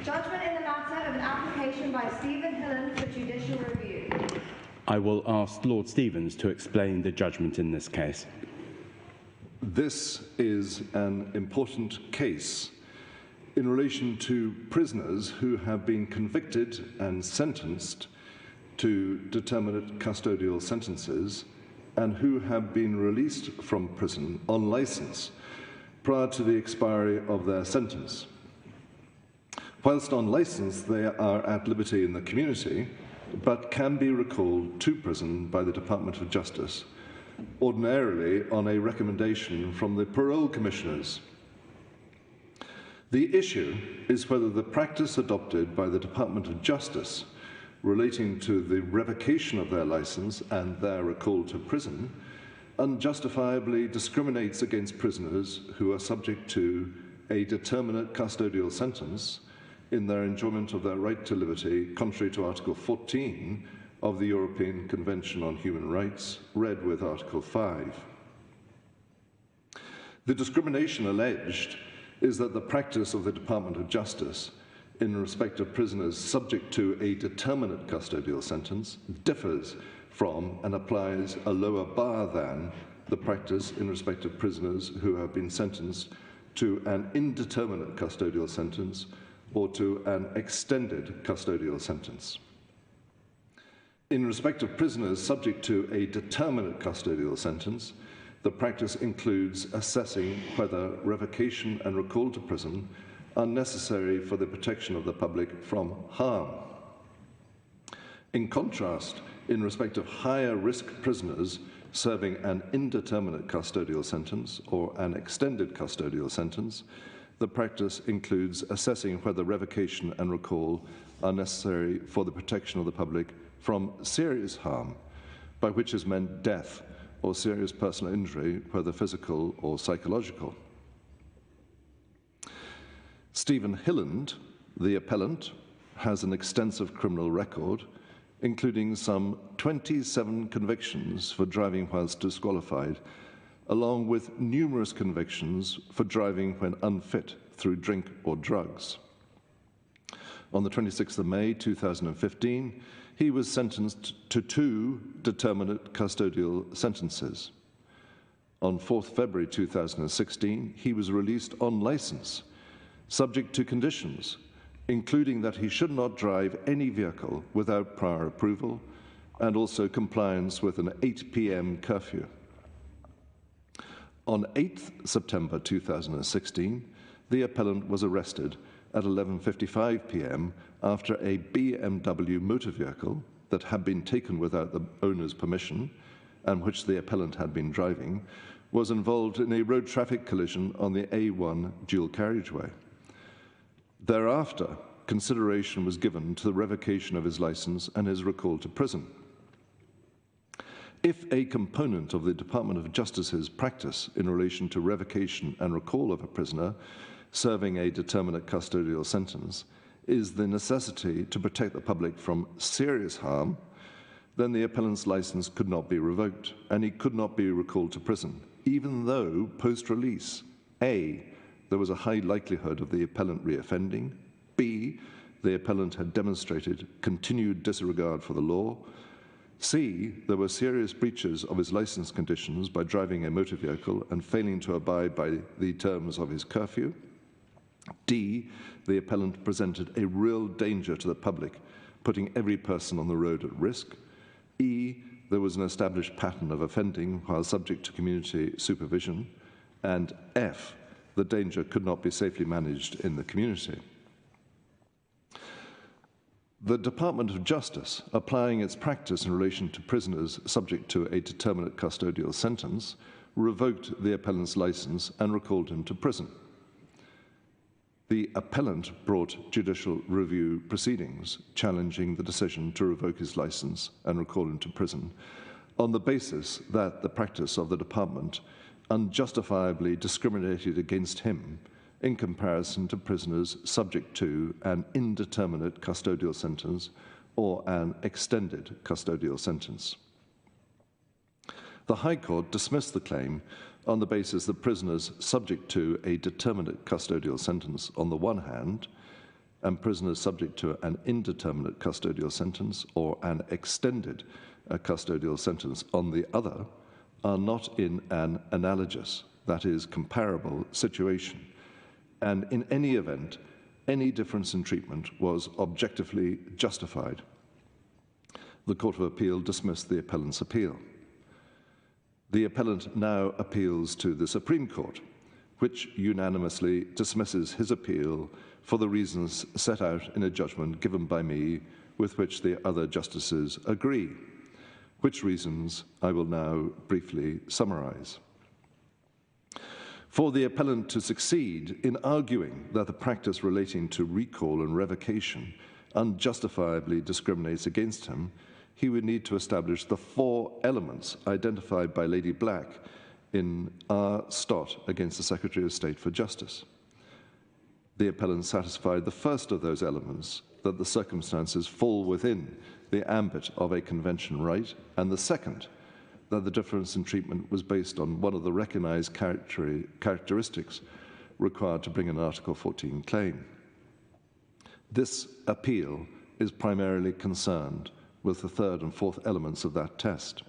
Judgment in the matter of an application by Stephen Hilland for judicial review. I will ask Lord Stevens to explain the judgment in this case. This is an important case in relation to prisoners who have been convicted and sentenced to determinate custodial sentences and who have been released from prison on licence prior to the expiry of their sentence. Whilst on licence, they are at liberty in the community, but can be recalled to prison by the Department of Justice, ordinarily on a recommendation from the parole commissioners. The issue is whether the practice adopted by the Department of Justice relating to the revocation of their licence and their recall to prison unjustifiably discriminates against prisoners who are subject to a determinate custodial sentence in their enjoyment of their right to liberty, contrary to Article 14 of the European Convention on Human Rights, read with Article 5. The discrimination alleged is that the practice of the Department of Justice in respect of prisoners subject to a determinate custodial sentence differs from and applies a lower bar than the practice in respect of prisoners who have been sentenced to an indeterminate custodial sentence or to an extended custodial sentence. In respect of prisoners subject to a determinate custodial sentence, the practice includes assessing whether revocation and recall to prison are necessary for the protection of the public from harm. In contrast, in respect of higher risk prisoners serving an indeterminate custodial sentence or an extended custodial sentence, the practice includes assessing whether revocation and recall are necessary for the protection of the public from serious harm, by which is meant death or serious personal injury, whether physical or psychological. Stephen Hilland, the appellant, has an extensive criminal record, including some 27 convictions for driving whilst disqualified, along with numerous convictions for driving when unfit through drink or drugs. On the 26th of May 2015, he was sentenced to 2 determinate custodial sentences. On 4th February 2016, he was released on licence, subject to conditions, including that he should not drive any vehicle without prior approval and also compliance with an 8 p.m. curfew. On 8th September 2016, the appellant was arrested at 11:55 p.m. after a BMW motor vehicle that had been taken without the owner's permission and which the appellant had been driving was involved in a road traffic collision on the A1 dual carriageway. Thereafter, consideration was given to the revocation of his licence and his recall to prison. If a component of the Department of Justice's practice in relation to revocation and recall of a prisoner serving a determinate custodial sentence is the necessity to protect the public from serious harm, then the appellant's licence could not be revoked and he could not be recalled to prison, even though post-release, A, there was a high likelihood of the appellant reoffending, B, the appellant had demonstrated continued disregard for the law, C, there were serious breaches of his licence conditions by driving a motor vehicle and failing to abide by the terms of his curfew, D, the appellant presented a real danger to the public, putting every person on the road at risk, E, there was an established pattern of offending while subject to community supervision, and F, the danger could not be safely managed in the community. The Department of Justice, applying its practice in relation to prisoners subject to a determinate custodial sentence, revoked the appellant's licence and recalled him to prison. The appellant brought judicial review proceedings challenging the decision to revoke his licence and recall him to prison on the basis that the practice of the department unjustifiably discriminated against him in comparison to prisoners subject to an indeterminate custodial sentence or an extended custodial sentence. The High Court dismissed the claim on the basis that prisoners subject to a determinate custodial sentence on the one hand and prisoners subject to an indeterminate custodial sentence or an extended custodial sentence on the other are not in an analogous, that is, comparable situation, and in any event, any difference in treatment was objectively justified. The Court of Appeal dismissed the appellant's appeal. The appellant now appeals to the Supreme Court, which unanimously dismisses his appeal for the reasons set out in a judgment given by me with which the other justices agree, which reasons I will now briefly summarize. For the appellant to succeed in arguing that the practice relating to recall and revocation unjustifiably discriminates against him, he would need to establish the 4 elements identified by Lady Black in R. Stott against the Secretary of State for Justice. The appellant satisfied the first of those elements, that the circumstances fall within the ambit of a convention right, and the second, that the difference in treatment was based on one of the recognized characteristics required to bring an Article 14 claim. This appeal is primarily concerned with the third and fourth elements of that test.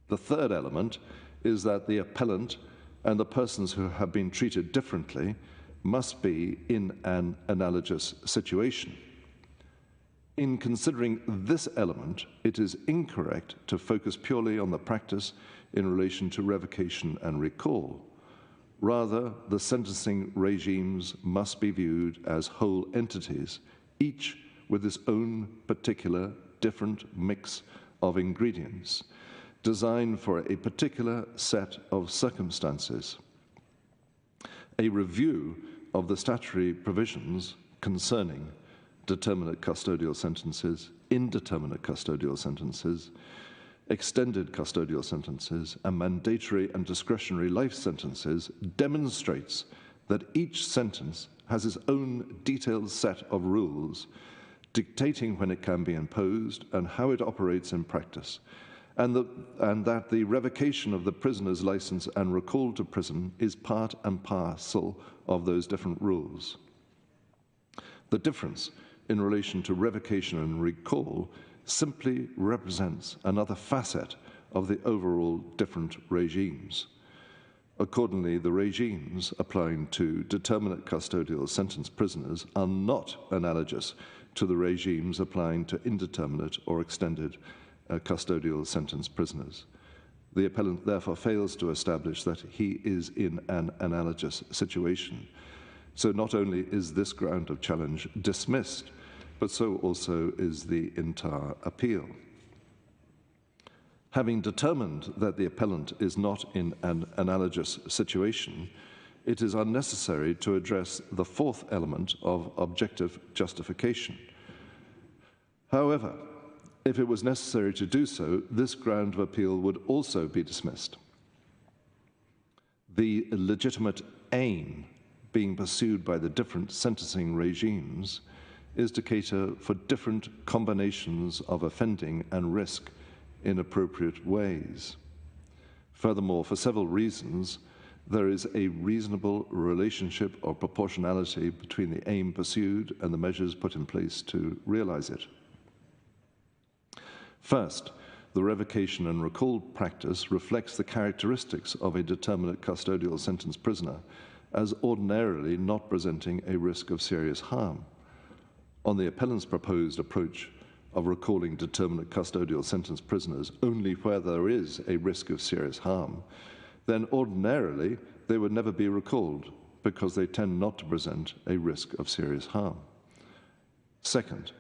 The third element is that the appellant and the persons who have been treated differently must be in an analogous situation. In considering this element, it is incorrect to focus purely on the practice in relation to revocation and recall. Rather, the sentencing regimes must be viewed as whole entities, each with its own particular different mix of ingredients, designed for a particular set of circumstances. A review of the statutory provisions concerning determinate custodial sentences, indeterminate custodial sentences, extended custodial sentences, and mandatory and discretionary life sentences demonstrates that each sentence has its own detailed set of rules dictating when it can be imposed and how it operates in practice, and that the revocation of the prisoner's license and recall to prison is part and parcel of those different rules. The difference in relation to revocation and recall simply represents another facet of the overall different regimes. Accordingly, the regimes applying to determinate custodial sentence prisoners are not analogous to the regimes applying to indeterminate or extended custodial sentence prisoners. The appellant therefore fails to establish that he is in an analogous situation. So not only is this ground of challenge dismissed, but so also is the entire appeal. Having determined that the appellant is not in an analogous situation, it is unnecessary to address the fourth element of objective justification. However, if it was necessary to do so, this ground of appeal would also be dismissed. The legitimate aim being pursued by the different sentencing regimes is to cater for different combinations of offending and risk in appropriate ways. Furthermore, for several reasons, there is a reasonable relationship or proportionality between the aim pursued and the measures put in place to realize it. First, the revocation and recall practice reflects the characteristics of a determinate custodial sentence prisoner as ordinarily not presenting a risk of serious harm. On the appellant's proposed approach of recalling determinate custodial sentence prisoners only where there is a risk of serious harm, then ordinarily they would never be recalled because they tend not to present a risk of serious harm. Second,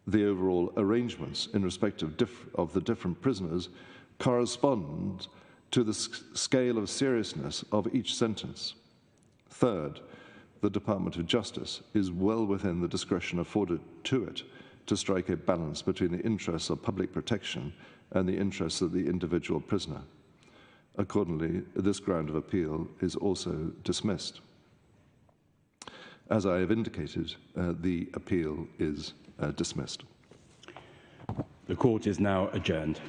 the overall arrangements in respect of the different prisoners correspond to the scale of seriousness of each sentence. Third, the Department of Justice is well within the discretion afforded to it to strike a balance between the interests of public protection and the interests of the individual prisoner. Accordingly, this ground of appeal is also dismissed. As I have indicated, the appeal is dismissed. The court is now adjourned.